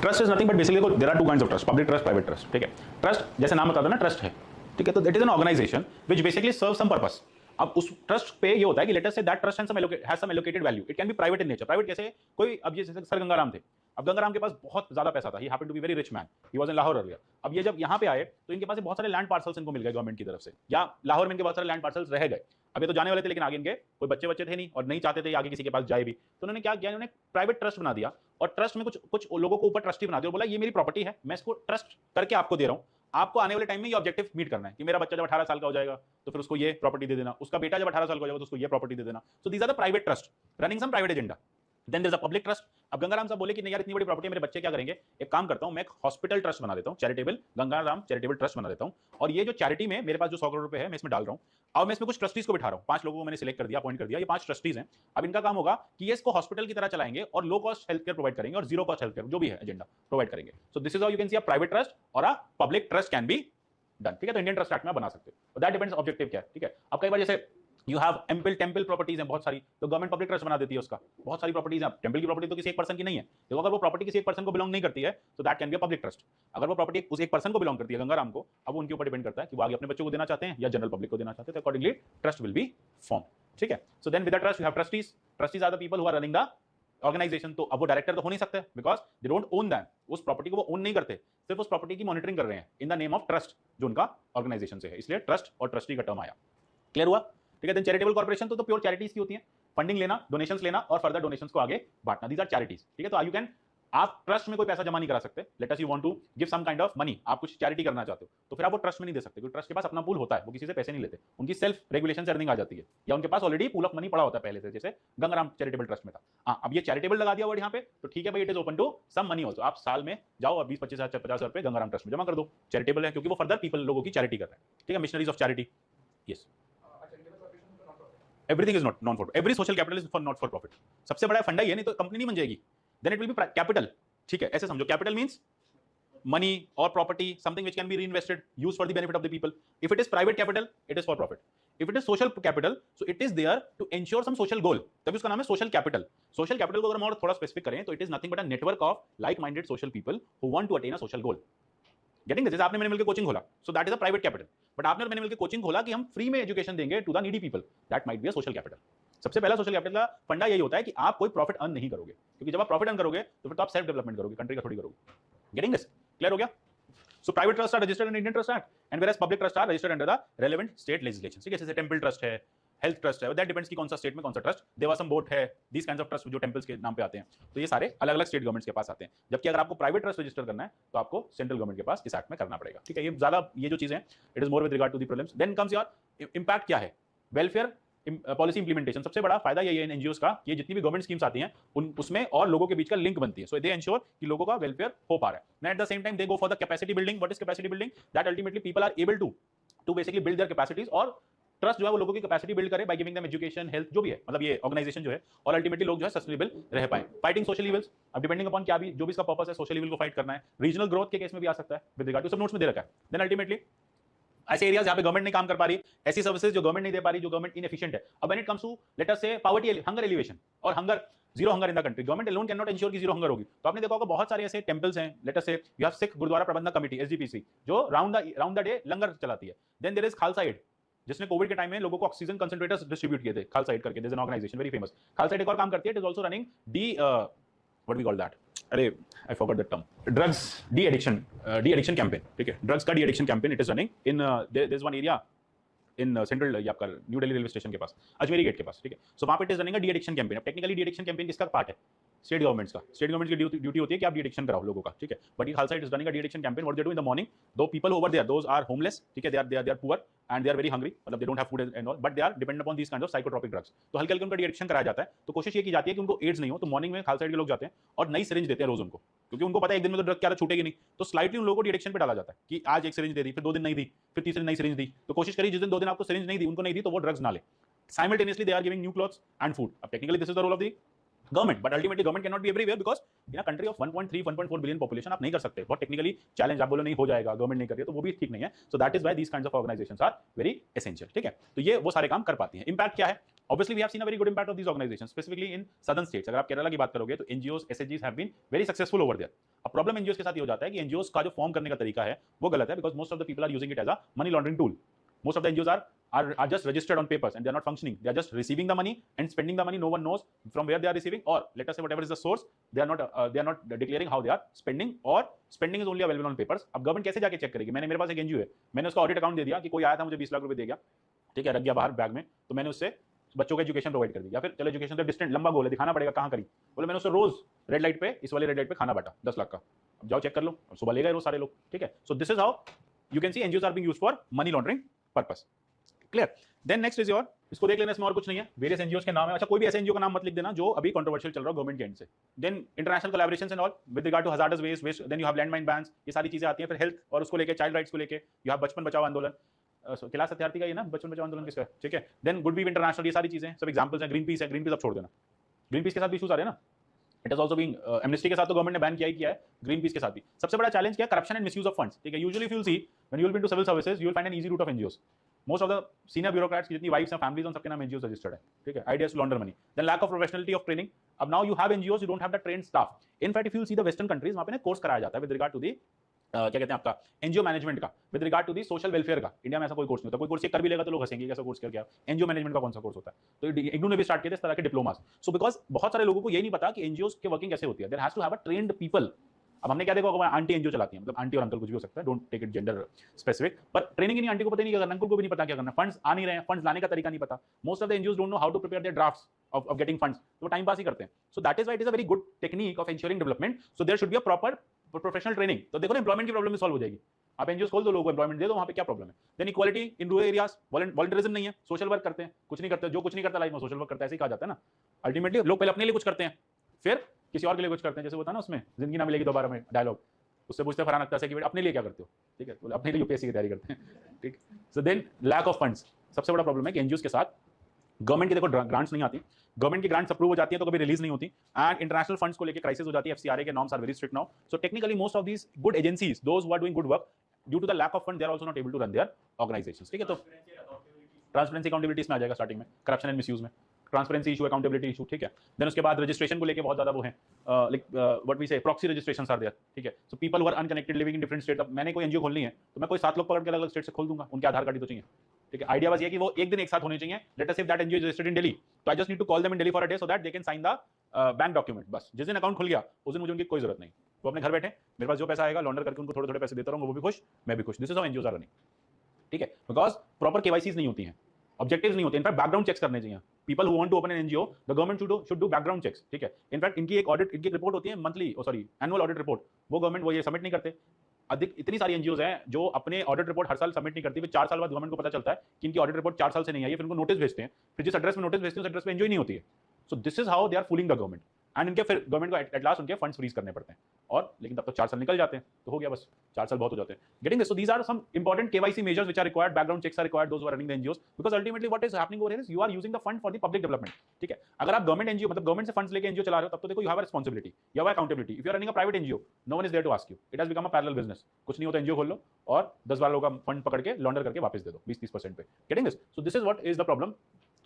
Trust is nothing but basically there are two kinds of trust, public trust, private trust, ठीक है? ट्रस्ट जैसे नाम बताता है ना, ट्रस्ट है, ठीक है? तो it is an organisation which basically serve some purpose. अब उस ट्रस्ट पे ये होता है कि let us say that trust has some allocated value. It can be private in nature. Private कैसे? कोई, अब ये जैसे सर गंगाराम थे, अब गंगाराम के पास बहुत ज्यादा पैसा था, he happened to be very rich man, he was in Lahore earlier. अब ये जब यहाँ पे आए तो इनके पास बहुत सारे लैंड पार्सल्स इनको मिल गए गवर्नमेंट की तरफ से, या लाहौर में इनके बहुत सारे लैंड पार्सल्स रह गए। अब ये तो जाने वाले थे, लेकिन आगे इनके कोई बच्चे थे नहीं और नहीं चाहते थे आगे किसी के पास जाए भी, तो उन्होंने क्या किया, इन्होंने प्राइवेट ट्रस्ट बना दिया और ट्रस्ट में कुछ लोगों को ऊपर ट्रस्टी बना दिया और बोला ये मेरी प्रॉपर्टी है, मैं इसको ट्रस्ट करके आपको दे रहा हूँ, आपको आने वाले टाइम में ये ऑब्जेक्टिव मीट करना है कि मेरा बच्चा जब 18 साल का हो जाएगा तो फिर उसको ये प्रॉपर्टी दे देना, उसका बेटा जब 18 साल का हो जाएगा तो उसको ये प्रॉपर्टी दे देना। So these are the private trust running some private agenda. Then there is a public trust. अब गंगाराम साहब बोले कि नहीं यार इतनी बड़ी प्रॉपर्टी है, मेरे बच्चे क्या करेंगे, एक काम करता हूं मैं एक हॉस्पिटल ट्रस्ट बना देता हूं, चैरिटेबल गंगाराम चैरिटेबल ट्रस्ट बना देता हूं, और ये जो चैरिटी में मेरे पास जो 100 करोड़ रुपए है मैं इसमें डाल रहा हूं, और मैं इसमें कुछ ट्रस्टीज को बिठा रहा हूं, 5 लोगों को मैंने सिलेक्ट कर दिया, अपॉइंट कर दिया, ये 5 ट्रस्टीज हैं। अब इनका काम होगा कि ये इसको हॉस्पिटल की तरह चलाएंगे और low cost health care provide करेंगे और जीरो कॉस्ट हेल्थ केयर जो भी है एजेंडा प्रोवाइड करेंगे। So this is how you can see a private trust और a public trust can be done, ठीक है? तो इंडियन ट्रस्ट एक्ट में बना सकते हो, दैट डिपेंड्स ऑब्जेक्टिव क्या है, ठीक है? अब कई बार जैसे यू हैव टेम्पल प्रॉपर्टीज हैं बहुत सारी, तो गवर्नमेंट पब्लिक ट्रस्ट बना देती है उसका, बहुत सारी प्रॉपर्टीज हैं। टेम्पल की प्रॉपर्टी तो किसी एक पर्सन की नहीं है, देखो अगर वो प्रॉपर्टी किसी एक पर्सन को बिलोंग नहीं करती है तो that can be a public trust. अगर वो प्रॉपर्टी उस एक पर्सन को बिलोंग करती है, गंगाराम को, अब उनके ऊपर डिपेंड करता है कि वो आगे अपने बच्चों को देना चाहते हैं या जनरल पब्लिक को देना चाहते हैं, तो accordingly trust will be form, ठीक है? So then with the trust you have trustees. Trustees are the people who are running the organisation. तो अब वो डायरेक्टर तो हो नहीं सकते because they don't own that, उस प्रॉपर्टी को वो ओन नहीं करते, सिर्फ उस प्रॉपर्टी की मॉनिटरिंग कर रहे हैं इन द नेम ऑफ ट्रस्ट जो उनका ऑर्गेनाइजेशन से है, इसलिए ट्रस्ट और ट्रस्टी का टर्म आया। क्लियर हुआ? ठीक है? देन चैरिटेबल कॉर्पोरेशन तो प्योर चैरिटीज की होती है, फंडिंग लेना, डोनेशंस लेना और फर्दर डोनेशंस को आगे बांटना, दीज आर चैरिटीज, ठीक है? तो यू कैन, आप ट्रस्ट में कोई पैसा जमा नहीं करा सकते, let us you want to give some kind of money, आप कुछ चैरिटी करना चाहते हो तो फिर आप वो ट्रस्ट में नहीं दे सकते, क्योंकि ट्रस्ट के पास अपना पूल होता है, वो किसी से पैसे नहीं लेते, उनकी सेल्फ रेगुलेशन से अर्निंग आ जाती है, या उनके पास ऑलरेडी पूल ऑफ मनी पड़ा होता है पहले से, जैसे गंगाराम चैरिटेबल ट्रस्ट में था। हाँ, अब ये चैरिटेबल लगा दिया वर्ड यहाँ पे, तो ठीक है भाई, it is open to some money also, आप साल में जाओ और 20-25 हज़ार 50 हज़ार रुपए गंगाराम ट्रस्ट में जमा कर दो, चैरिटेबल है क्योंकि वो फर्दर पीपल लोगों की चैरिटी कर रहा है, ठीक है? Missionaries of charity, yes. Everything is not non for, every social capital is for not for profit. सबसे बड़ा फंडा ये, नहीं तो कंपनी नहीं बन जाएगी, then it will be capital, ठीक है? ऐसे समझो, capital means money or property, something which can be reinvested, used for the benefit of the people. If it is private capital, it is for profit. If it is social capital, so it is there to ensure some social goal, तभी उसका नाम है social capital. Social capital को अगर हम और थोड़ा specific करें तो it is nothing but a network of like-minded social people who want to attain a social goal. Getting this? जैसे आपने मैंने मिलकर कोचिंग खोला, so that is a private capital. But आपने और मैंने मिलकर कोचिंग खोला कि हम फ्री में एजुकेशन देंगे to the needy people, that might be a social capital. सबसे पहला सोशल कैपिटल का फंडा यही होता है कि आप कोई प्रॉफिट अर्न नहीं करोगे, क्योंकि जब आप प्रॉफिट अर्न करोगे तो फिर तो आप सेल्फ डेवलपमेंट करोगे, कंट्री का थोड़ी करोगे। Getting this? क्लियर हो गया? So private trusts are registered in Indian Trust Act, and whereas public trusts are registered under the relevant state legislation. ठीक है? जैसे टेम्पल ट्रस्ट है, हेल्थ ट्रस्ट है, that depends कि कौन सा स्टेट में कौन सा ट्रस्ट, देवासम बोर्ड है, these kinds of trust जो टेम्पल्स के नाम पे आते हैं, तो ये सारे अलग अलग स्टेट गवर्नमेंट्स के पास आते हैं। जबकि अगर आपको प्राइवेट ट्रस्ट रजिस्टर करना है तो आपको सेंट्रल गवर्नमेंट के पास इस एक्ट में करना पड़ेगा, ठीक है? ये ज्यादा ये जो चीजें, it is more with regard to the problems. Then comes your impact क्या है, वेलफेयर पॉलिसी इंप्लीमेंटेशन। सबसे बड़ा फायदा यही है इन एनजीओस का, ये जितनी भी गवर्नमेंट स्कीम्स आती हैं उसमें और लोगों के बीच का लिंक बनती है, सो दे एंश्योर कि लोगों का वेलफेयर हो पा रहा है। At the same time they go for the capacity building. What is capacity building? That ultimately people are able to basically build their capacities और ट्रस्ट जो है वो लोगों की कैपेसिटी बिल्ड करे by giving them education, health, जो भी है, मतलब ये ऑर्गेनाइजेशन जो है, और अल्टीमेटली लोग जो है सस्टेनेबल रह पाए। फाइटिंग सोशल इविल्स, अब डिपेंडिंग अपॉन क्या भी जो भी इसका पर्पस है, सोशल इविल को फाइट करना है, रीजनल ग्रोथ के केस में भी आ सकता है विद रिगार्ड टू, सब नोट्स में दे रखा है। देन अल्टीमेटली ऐसे एरियाज जहां पे गवर्नमेंट नहीं काम कर पा रही, ऐसी सर्विसेज जो गवर्नमेंट नहीं दे पा रही, जो गवर्नमेंट इनएफिशिएंट है। अब when it comes to let us say poverty, hunger alleviation और hunger, zero hunger in the country, government alone can not ensure कि जीरो हंगर होगी। तो आपने देखा होगा बहुत सारे ऐसे टेंपल्स हैं, लेट अस से you have Sikh Gurdwara Prabandhak committee SGPC, जो राउंड द डे लंगर चलाती है। Then there is Khalsa Aid, जिसने कोविड के टाइम में लोगों को ऑक्सीजन कंसंट्रेटर्स डिस्ट्रीब्यूट किए थे, खालसा एड करके, there is an organisation very famous. Khalsa Aid एक और काम करती है, it is also running de what we call that, अरे I forgot that term, drugs de addiction campaign, ठीक है, ड्रग्स का de addiction campaign it is running in their is one area in central, ये आपका new Delhi railway station के पास, Ajmeri gate के पास, ठीक है। सो वहां पे it is running D addiction campaign. अब टेक्निकली डी एडिक्शन कैंपेन किसका पार्ट है? स्टेट गवर्नमेंट्स का। स्टेट गवर्नमेंट की ड्यूटी होती है कि आप डी एडिक्शन कराओ लोगों का, ठीक है। बट ये Khalsa it is running a de addiction campaign. What they do in the morning, दो people over there, those are homeless, ठीक है, they are poor and they are very hungry, मतलब they don't have food and all, but they are dependent upon these kind of psychotropic drugs. तो हल्के हल्के उनका de addiction कराया जाता है। तो कोशिश ये की जाती है कि उनको एड्स नहीं हो, तो मॉर्निंग में खालसा के लोग जाते हैं और नई सिरिंज देते हैं रोज उनको, क्योंकि उनको पता है एक दिन में तो ड्रग क्या छूटेगी नहीं। तो स्लाइटली उन लोगों को डी एडिक्शन पे डाला जाता है कि आज एक सिरिंज दे दी, फिर 2 दिन नहीं दी, फिर तीसरी नई सिरिंज दी। तो कोशिश करिए जिस दिन 2 दिन आपको सिरिंज नहीं दी, उनको नहीं दी, तो वो ड्रग्स ना ले। Simultaneously, they are giving new clothes and food. अब technically this is the role of the government, but ultimately government cannot be everywhere because in a country of 1.3 1.4 billion population आप नहीं कर सकते। बहुत टेक्निकली चैलेंज, आप बोलो नहीं हो जाएगा, गवर्नमेंट नहीं कर रही है, तो वो भी ठीक नहीं है। So that is why these kinds of organisations are very essential, ठीक है। तो ये वो सारे काम कर पाती हैं। इंपैक्ट क्या है? Obviously, we have seen a very good impact of these organizations, specifically in southern states. अगर आप केरला की बात करोगे तो NGOs, SHGs have been very successful over there. अब प्रॉब्लम NGOs के साथ ये हो जाता है कि NGOs का जो फॉर्म करने का तरीका है वो गलत है, because most of the people are using it as a money laundering tool. Most of the NGOs are just registered on papers and they are not functioning. They are just receiving the money and spending the money. No one knows from where they are receiving, or let us say whatever is the source, they are not declaring how they are spending, or spending is only available on papers. अब government कैसे जाके check करेगी? मेरे पास एक NGO है, मैंने उसका audit account दे दिया कि कोई आया था मुझे 20 लाख रुपए दे गया, ठीक है, रख गया बाहर बैग में, तो मैंने उससे बच्चों को एजुकेशन प्रोवाइड कर दी, या फिर चलो एजुकेशन तो डिस्टेंट लंबा गोल है, दिखाना पड़ेगा कहाँ करी, बोले मैंने उससे रोज रेड लाइट पे, इस वाले रेड लाइट पे खाना बांटा 10 लाख का, अब जाओ चेक कर लो, सुबह ले गए रोज सारे लोग, ठीक है। So this is how you can see NGOs are being used for money laundering purpose. Clear? Then next is your, इसको देख लेना, इसमें और कुछ नहीं है, वेरियस एनजीओस के नाम है। अच्छा, कोई भी ऐसे एनजीओ का नाम मत लिख देना जो अभी कंट्रोवर्शियल चल रहा हो गवर्नमेंट के एंड से। Then international collaborations and all with regard to hazardous waste, then you have land mine bans, ये सारी चीजें आती हैं। फिर हेल्थ और उसको लेके, चाइल्ड राइट्स को लेके यू हैव बचपन बचाओ आंदोलन, कैलाश सत्यार्थी का ये ना बचपन बचाओ आंदोलन किसका है, ठीक है। देन गुड वीव इंटरनेशनल, ये सारी चीजें सब एग्जांपल्स हैं। ग्रीन पीस है, ग्रीन पीस अब छोड़ देना, ग्रीन पीस के साथ भी इश्यूज आ रहे हैं ना। It is also being amnesty के साथ तो गवर्नमेंट ने बैन किया है, ग्रीन पीस के साथ भी। सबसे बड़ा चैलेंज क्या है? Corruption and misuse of funds, ठीक है। Usually you will see when you will be into civil services you will find an easy route of NGOs. Most of the senior bureaucrats की जितनी वाइफ्स हैं, families, उन सबके नाम NGOs registered है, ठीक है। Ideas to launder money. Then lack of professionality of training. अब now you have NGOs, you don't have the trained staff. In fact if you see the western countries, वहां पे ना कोर्स कराया जाता है विद रिगार्ड टू दी क्या कहते हैं आपका एनजीओ मैनेजमेंट का, with regard to the social welfare का। इंडिया में ऐसा कोई कोर्स नहीं होता। कोई कोर्स ये कर भी लेगा तो लोग हंसेंगे, कैसा कोर्स कर गया, एनजीओ मैनेजमेंट का कौन सा कोर्स होता है। तो इग्नू ने भी स्टार्ट किया था इस तरह के डिप्लोमास। सो बिकॉज बहुत सारे लोगों को ये नहीं पता कि एनजीओस की वर्किंग कैसे होती है। There has to have a trained people. अब हमने क्या देखा होगा, आंटी एनजीओ चलाती है, मतलब आंटी और अंकल कुछ भी हो सकता है, don't take it gender specific, पर ट्रेनिंग ही नहीं, आंटी को पता नहीं क्या करना, अंकल को भी नहीं पता क्या करना, फंड्स आ नहीं रहे हैं, फंड्स लाने का तरीका नहीं पता। Most of the NGOs don't know how to prepare their drafts of getting funds, तो टाइम पास ही करते हैं। So that is why it is a very good technique of ensuring development. So there should be a proper professional training. तो देखो ना, employment की problem भी solve हो जाएगी। आप एनजीओस खोल दो, लोगों को एम्प्लॉयमेंट दे दो, वहां पे क्या प्रॉब्लम है। Then equality in rural areas, volunteerism नहीं है, सोशल वर्क करते हैं, कुछ नहीं करते, जो कुछ नहीं करता लाइफ में सोशल वर्क करता है, ऐसे ही कहा जाता है ना। अल्टीमेटली लोग पहले अपने लिए कुछ करते हैं, फिर किसी और के लिए कुछ करते हैं। जैसे होता है ना उसमें, जिंदगी ना मिलेगी दोबारा में डायलॉग, उससे पूछते हैं फरहान अख्तर से कि अपने लिए क्या करते हो, ठीक है, तो अपने लिए यूपीएससी की तैयारी करते हैं, ठीक। So then lack of funds, सबसे बड़ा प्रॉब्लम है कि एनजीओस के साथ गवर्नमेंट की देखो ग्रांट्स नहीं आती, गवर्नमेंट की ग्रांट्स अप्रूव हो जाती है तो कभी रिलीज नहीं होती, एंड इंटरनेशनल फंड्स को लेकर क्राइसिस हो जाती है। एफसीआरए के norms are very strict now. So technically most of these good agencies, those who are doing good work, due to the lack of fund they are also not able to run their organisations, ठीक है। तो transparency accountability में आ जाएगा starting में, corruption and misuse में, transparency issue, accountability issue, ठीक है। Then उसके बाद रजिस्ट्रेशन को लेके बहुत ज्यादा वो है, like what we say proxy registrations are there, ठीक है। So people who are unconnected living in different state. अब मैंने कोई एनजीओ खोलनी है तो मैं कोई 7 लोग पकड़ के अलग अलग स्टेट से खोल दूंगा, उनके आधार कार्ड ही तो चाहिए, ठीक है। आइडिया बस ये कि वो एक दिन एक साथ होने चाहिए। Let us say that NGO is registered in Delhi, तो I just need to call them in Delhi for a day so that they can sign the bank document. बस जिस दिन अकाउंट खुल गया उस दिन मुझे उनकी कोई जरूरत नहीं, वो अपने घर बैठे, मेरे पास जो पैसा आएगा लॉन्डर करके उनको थोड़े थोड़े पैसे देता रहूंगा, वो भी खुश, मैं भी खुश। This is how NGOs are running, ठीक है। बिकॉज प्रॉपर केवाईसीज नहीं होती हैं, ऑब्जेक्टिव्स नहीं होते, इनफैक्ट बैकग्राउंड चेक्स करने चाहिए। People who want to open an NGO, the government should do background checks, ठीक है। इनफैक्ट इनकी एक ऑडिट, इनकी रिपोर्ट होती है monthly, sorry annual audit report, वो गवर्नमेंट वो ये सबमिट नहीं करते। अधिक इतनी सारी एनजीओज हैं जो अपने ऑडिट रिपोर्ट हर साल सबमिट नहीं करती, फिर 4 साल बाद गवर्नमेंट को पता चलता है कि इनकी ऑडिट रिपोर्ट 4 साल से नहीं आई है, फिर उनको नोटिस भेजते हैं, फिर जिस एड्रेस में नोटिस भेजते हैं उस एड्रेस पे एनजीओ नहीं होती है। So this is how they are fooling the government. And इनके फिर गवर्नमेंट को एट लास्ट उनके फंड्स फ्रीज करने पड़ते हैं, और लेकिन तब तो 4 साल निकल जाते हैं, तो हो गया बस, 4 साल बहुत हो जाते हैं। Getting this? So these are some important KYC measures which are required, background checks are required, those who are running the NGOs, because ultimately what is happening over here is you are using the fund for the public development, ठीक है। अगर आप government NGO मतलब government से funds लेके NGO चला रहे हो, तब तो देखो you have a responsibility, you have accountability. If you are running a private NGO, no one is there to ask you. It has become a parallel business. कुछ नहीं होता, NGO खोल लो और 10-12 लोगों का फंड पकड़ के लॉन्डर करके वापस दे दो 20-30% पे। Getting this? So this is what is the problem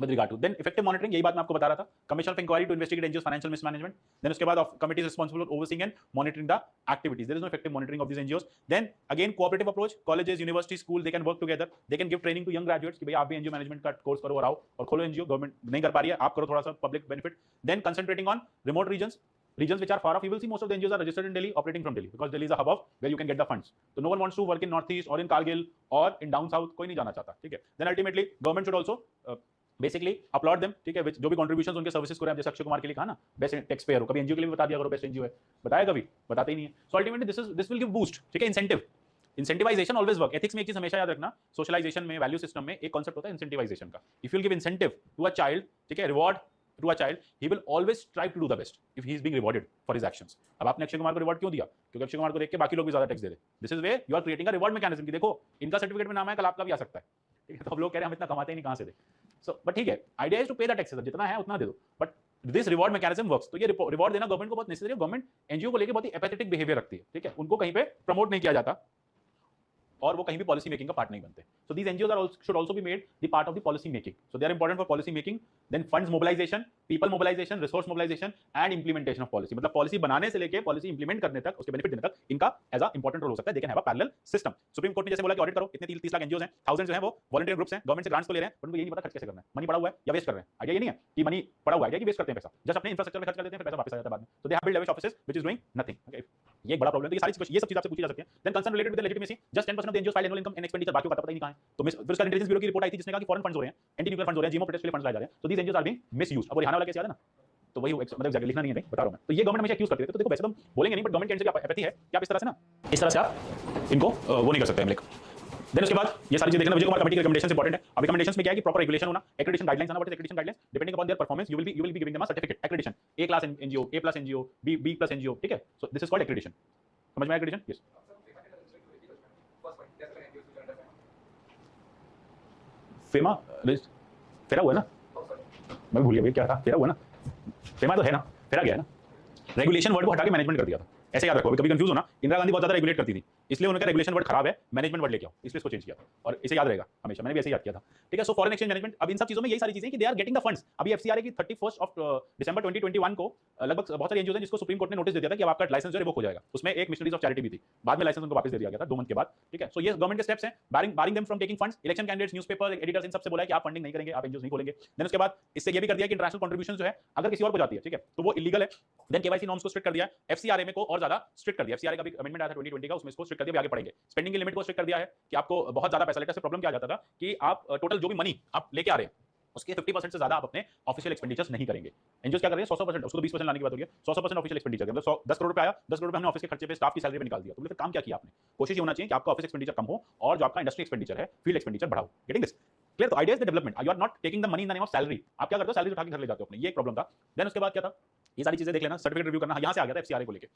with regard to then effective monitoring, यही बात मैं आपको बता रहा था, commission of inquiry to investigate NGOs financial mismanagement, then उसके बाद committee is responsible for overseeing and monitoring the activities. There is no effective monitoring of these NGOs. Then again cooperative approach, colleges, universities, school, they can work together, they can give training to young graduates कि भाई आप भी NGO management का course करो और आओ और खोलो NGO, गवर्नमेंट नहीं कर पा रही है, आप करो थोड़ा सा public benefit. Then concentrating on remote regions which are far off. You will see most of the NGOs are registered in Delhi, operating from Delhi, because Delhi is a hub of where you can get the funds. So no one wants to work in northeast or in Kargil or in down south, कोई नहीं जाना चाहता, ठीक है। Then ultimately government should also basically upload them, ठीक है, जो भी कंट्रीब्यूशंस उनके सर्विसेज को रहे हैं, जैसे अक्षय कुमार के लिए कहा ना बेस्ट टैक्स पेयर हो, कभी एनजीओ के लिए बता दिया करो बेस्ट एनजीओ है, बताया कभी? बताते ही नहीं है। So ultimately this will give boost, ठीक है, incentive, incentivisation always work. Ethics में एक चीज हमेशा याद रखना, सोशलाइजेशन में, वैल्यू सिस्टम में एक कॉन्सेप्ट होता है इंसेंटिवाइजेशन का। If you will give incentive to a child, ठीक है, reward to a child, he will always try to do the best if he is being rewarded for his actions. अब आपने अक्षय कुमार को रिवॉर्ड क्यों दिया? क्योंकि अक्षय कुमार को देख के बाकी लोग भी ज्यादा टैक्स दे रहे। This is way you are creating a reward mechanism कि देखो इनका सर्टिफिकेट में नाम है, कल आपका भी आ सकता है, ठीक है। तो अब लोग कह रहे हैं हम इतना कमाते ही नहीं, कहां से दे? सो बट ठीक है, आइडिया इज टू पे द टैक्सेस, जितना है उतना दे दो, but this reward mechanism works. तो ये रिवॉर्ड देना गवर्नमेंट को बहुत नेसेसरी है। गवर्नमेंट एनजीओ को लेकर बहुत ही एपैथेटिक बिहेवियर रखती है, ठीक है, उनको कहीं पे प्रमोट नहीं किया जाता और वो कहीं भी पॉलिसी मेकिंग का पार्ट नहीं बनते। So these NGOs are should also be made the part of the policy making, so they are important for policy making. Then funds mobilisation, people mobilisation, resource mobilisation and implementation of policy, मतलब policy बनाने से लेके policy implement करने तक, उसके benefit देने तक इनका एज अ इंपॉर्टेंट रोल हो सकता है। They can have a parallel system. Supreme court ने जैसे बोला कि ऑडिट करो, इतने 30 लाख एनजीओज हैं, थाउजेंड्स जो हैं वो वॉलंटियर ग्रुप्स हैं, गवर्नमेंट से ग्रांट्स तो ले रहे हैं, बट उनको ये नहीं पता खर्च कैसे करना है, मनी पड़ा हुआ है या वेस्ट कर रहे हैं। आइडिया ये नहीं है कि मनी पड़ा हुआ है, आइडिया कि वेस्ट करते हैं पैसा, जस्ट अपने इंफ्रास्ट्रक्चर में खर्च कर देते हैं, फिर पैसा वापस आ जाता है बाद में। तो they have build lavish offices which is doing nothing, okay. ये एक बड़ा प्रॉब्लम है। तो ये सारी ये सब चीजें आपसे पूछी जा सकती है। Then concern related with the legitimacy, just 10% of the NGOs file annual income and expenditure, बाकी का पता ही नहीं कहां है। तो फिर उसका इंटेलिजेंस ब्यूरो की रिपोर्ट आई थी जिसने कहा कि फॉरेन फंड्स हो रहे हैं, एंटी न्यूक्लियर फंड्स हो रहे हैं, जीमो प्रोटेस्ट के लिए फंड्स लाए जा रहे हैं। तो दीस एनजीओज आर बीइंग मिसयूज्ड। अब रिहाना वाला केस याद है ना, तो वही मतलब एग्जैक्टली लिखना नहीं है, बता रहा हूं मैं। तो ये गवर्नमेंट हमेशा एक्यूज करती है। तो देखो वैसे तो बोलेंगे नहीं, बट गवर्नमेंट के एंड से क्या एपैथी है कि आप इस तरह से ना, इस तरह से आप इनको वो नहीं कर सकते लाइक। देन उसके बाद ये सारी चीजें देखना, विजय कुमार कमेटी की रिकमेंडेशंस इंपॉर्टेंट है। अब रिकमेंडेशंस में क्या है कि प्रॉपर रेगुलेशन होना, एक्रेडिटेशन गाइडलाइंस आना, what is accreditation guidelines, depending upon their performance you will be giving them a certificate, accreditation, A class NGO, A plus NGO, B plus NGO, ठीक है। So this is called accreditation. समझ में आया accreditation? Yes. FEMA फेरा हुआ है ना, मैं भूल गया भाई क्या था, फेरा हुआ ना, फेमा तो है ना, फेरा गया है ना, रेगुलेशन वर्ड को हटा के मैनेजमेंट कर दिया था, ऐसे याद रखो, कभी कंफ्यूज होना। इंदिरा गांधी बहुत ज्यादा रेगुलेट करती थी, इसलिए उन्होंने कहा रेगुलेशन वर्ड खराब है, मैनेजमेंट वर्ड लेके आओ, इसलिए इसको चेंज किया और इसे याद रहेगा हमेशा, मैंने भी ऐसे याद किया था, ठीक है। सो फॉरेन एक्सचेंज मैनेजमेंट, अब इन सब चीजों में यही सारी चीजें कि they are getting the funds. अभी एफसीआरए की 31 दिसंबर 2021 को लगभग बहुत सारे एनजीओ हैं जिसको सुप्रीम कोर्ट ने नोटिस दे दिया था कि अब आपका लाइसेंस जो रिवोक हो जाएगा। उसमें एक मिशनरीज ऑफ चैरिटी भी थी, बाद में लाइसेंस उनको वापस दे दिया गया था 2 मंथ के बाद, ठीक है। सो ये गवर्नमेंट के स्टेप्स हैं, barring them from taking funds. Election candidates, newspaper editors, इन सबसे बोला है कि आप फंडिंग नहीं करेंगे, आप एनजीओ नहीं खोलेंगे। देन उसके बाद इससे ये भी कर दिया कि इंटरनेशनल कंट्रीब्यूशन जो है अगर किसी और को जाती है, ठीक है, तो वो इलीगल है। देन केवाईसी नॉर्म्स को स्ट्रिक्ट कर दिया, एफसीआरए में को और ज्यादा स्ट्रिक्ट कर दिया। एफसीआरए का भी अमेंडमेंट आया था 2020 का, उसमें इसको स्ट्रिक्ट कर दिया, आगे पढ़ेंगे। स्पेंडिंग की लिमिट को स्ट्रिक्ट कर दिया है कि आपको बहुत ज्यादा पैसा, लेटर से प्रॉब्लम क्या आ जाता था कि आप टोटल जो भी मनी आप लेके आ रहे हैं उसके 50% से ज्यादा आप अपने ऑफिशियल एक्सपेंडिचर्स नहीं करेंगे। एनजीओ क्या कर रहे हैं 100%, उसको 20% लाने की बात हो रही है, 100% ऑफिशियल एक्सपेंडिचर, मतलब 10 करोड़ रुपए आया, 10 करोड़ रुपए हमने ऑफिस के खर्चे पे, स्टाफ की सैलरी पे निकाल दिया। तो बोले काम क्या किया आपने? कोशिश ये होना चाहिए कि आपका ऑफिस एक्सपेंडिचर कम हो और जो आपका इंडस्ट्री एक्सपेंडिचर है, फील्ड एक्सपेंडिचर बढ़ाओ। Getting this clear? तो idea is the development, you are not taking the money in the name of salary. आप क्या करते हो? सैलरी उठा के घर ले जाते हो अपने, ये एक प्रॉब्लम था। देन उसके बाद क्या था, ये सारी चीजें देख लेना, सर्टिफिकेट रिव्यू करना, यहां से आ गया था एफसीआरए को लेके।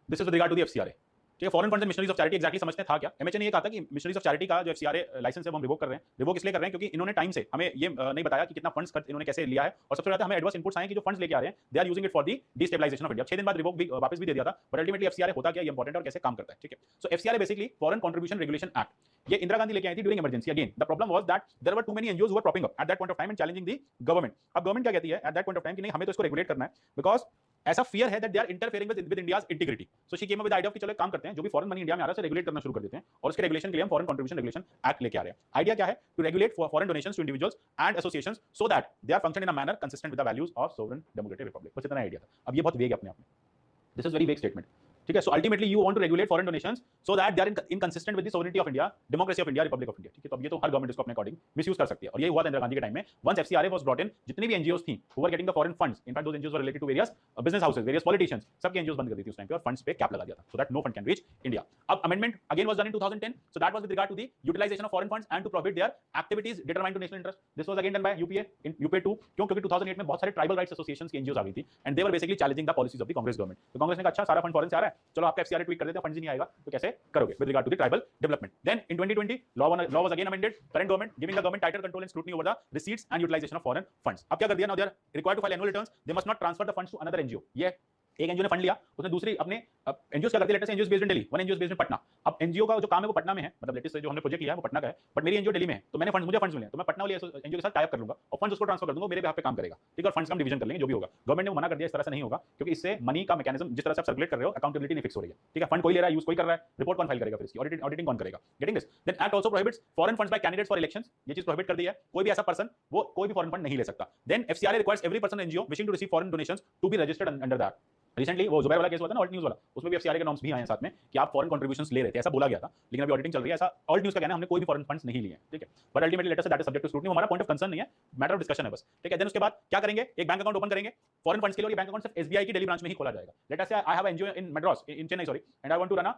This is with regard to the FCRA, ठीक है। Foreign funds and missionaries of charity exactly समझते था क्या? एमएचए ने ये कहा था कि मिशनरीज ऑफ चैरिटी का जो एफसीआरए लाइसेंस है वो हम रिवोक कर रहे हैं। रिवोक इसलिए कर रहे हैं क्योंकि इन्होंने टाइम से हमें ये नहीं बताया कि कितना फंड्स इन्होंने कैसे लिया है, और सबसे ज्यादा हमें एडवर्स इनपुट्स आए कि जो फंड्स लेके आ रहे हैं they are using it for the destabilisation of India. 6 दिन बाद रिवोक भी वापस भी दे दिया था, बट अल्टीमेटली एफसीआरए होता क्या, ये इंपॉर्टेंट और कैसे काम करता है, ठीक है। So FCRA basically foreign contribution regulation act, ये इंदिरा गांधी लेके आई थी during emergency. Again the problem was that there were too many NGOs who were propping up at that point of time and challenging the government. अब government क्या कहती है at that point of time कि नहीं, हमें तो इसको regulate करना है, बिकॉज ऐसा फियर है that they are interfering with India's integrity. So she came up with idea कि चलो एक काम करते हैं, जो भी फॉरेन मनी इंडिया में आ रहा है उसे रेगुलेट करना शुरू कर देते हैं, और उसके रेगुलेशन के लिए हम फॉरेन कंट्रीब्यूशन रेगुलेशन एक्ट लेके आ रहे हैं। आइडिया क्या है? To regulate foreign donations to individuals and associations so that they are function in a manner consistent with the values of sovereign democratic republic. बस इतना आइडिया था। अब ये बहुत वेग है अपने आप में, this is very vague statement, ठीक है. So ultimately you want to regulate foreign donations so that they are inconsistent with the sovereignty of India, democracy of India, Republic of India. ठीक है. तो अब ये तो हर गवर्नमेंट इसको अपने अकॉर्डिंग मिसयूज कर सकती है और ये हुआ था इंदिरा गांधी के टाइम में. Once FCRA was brought in, जितनी भी NGOs थी who were getting the foreign funds, in fact those NGOs were related to various business houses, various politicians, सबके NGOs बंद कर दी थी उस टाइम पे और फंड्स पे कैप लगा दिया था so that no fund can reach India. अब amendment again was done in 2010, so that was with regard to the utilization of foreign funds and to prohibit their activities determined to national interest. This was again done by UPA in UPA 2. क्यों? क्योंकि 2008 में बहुत सारे tribal rights associations की NGOs आ गई थी and they were basically challenging the policies of the Congress government. तो कांग्रेस ने कहा अच्छा सारा फंड फॉरेन से आ रहा है, चलो आपका FCRA ट्वीट कर देते हैं, फंड ही नहीं आएगा तो कैसे करोगे with regard to the tribal development. Then in 2020 law was again amended, current government giving the government tighter control and scrutiny over the receipts and utilization of foreign funds. अब क्या कर दिया? Now they are required to file annual returns, they must not transfer the funds to another NGO. ये एक NGO ने fund लिया, उसने दूसरी अपने एनजीओ क्या करती है, लेटर से NGO based in Delhi, one NGO based in Patna. अब एनजीओ का जो काम है वो पटना में है, मतलब लेटेस्ट से जो हमने प्रोजेक्ट लिया है वो पटना का है, बट मेरी एनजीओ दिल्ली में है, तो मैंने मुझे फंड्स मिले तो मैं पटना वाली एनजीओ के साथ टाई अप कर लूंगा और फंड्स उसको ट्रांसफर कर दूंगा, मेरे बेहाफ पे काम करेगा. ठीक है. और फंड्स का हम डिवीजन कर लेंगे जो भी होगा. गवर्नमेंट ने मना कर दिया इस तरह से नहीं होगा क्योंकि इससे मनी का मैकेनिज्म जिस तरह से आप सर्कुलेट कर रहे हो अकाउंटेबिलिटी नहीं फिक्स हो रही है. ठीक है. फंड कोई ले रहा है, यूज कोई कर रहा है, रिपोर्ट कौन फाइल करेगा, फिर इसकी ऑडिटिंग कौन करेगा. Getting this. Then act also prohibits foreign funds by candidates for elections. ये चीज प्रोहिबिट कर दी है, कोई भी ऐसा पर्सन वो कोई भी फॉरेन फंड नहीं ले सकता. Then FCRA requires every person NGO wishing to receive foreign donations to be registered under that. Recently वो जुबैर वाला केस हुआ था ना, ऑल्ट न्यूज वाला, उसमें भी FCRA के नॉर्म्स भी आए हैं साथ में कि आप फॉरेन कंट्रीब्यूशंस ले रहे थे, ऐसा बोला गया था, लेकिन अभी ऑडिटिंग चल रही है. ऐसा ऑल्ट न्यूज का कहना है हमने कोई भी फॉरेन फंड्स नहीं लिए हैं. ठीक है. बट अल्टीमेटली लेटर से that is subject to scrutiny. हमारा पॉइंट ऑफ कंसर्न नहीं है, मैटर ऑफ डिस्कशन है बस. ठीक है. देन उसके बाद क्या करेंगे, एक बैंक अकाउंट ओपन करेंगे फॉरेन फंड्स के लिए और ये बैंक अकाउंट सिर्फ SBI की दिल्ली ब्रांच में ही खोला जाएगा. Let us say I have NGO in Madras, in Chennai sorry, and I want to run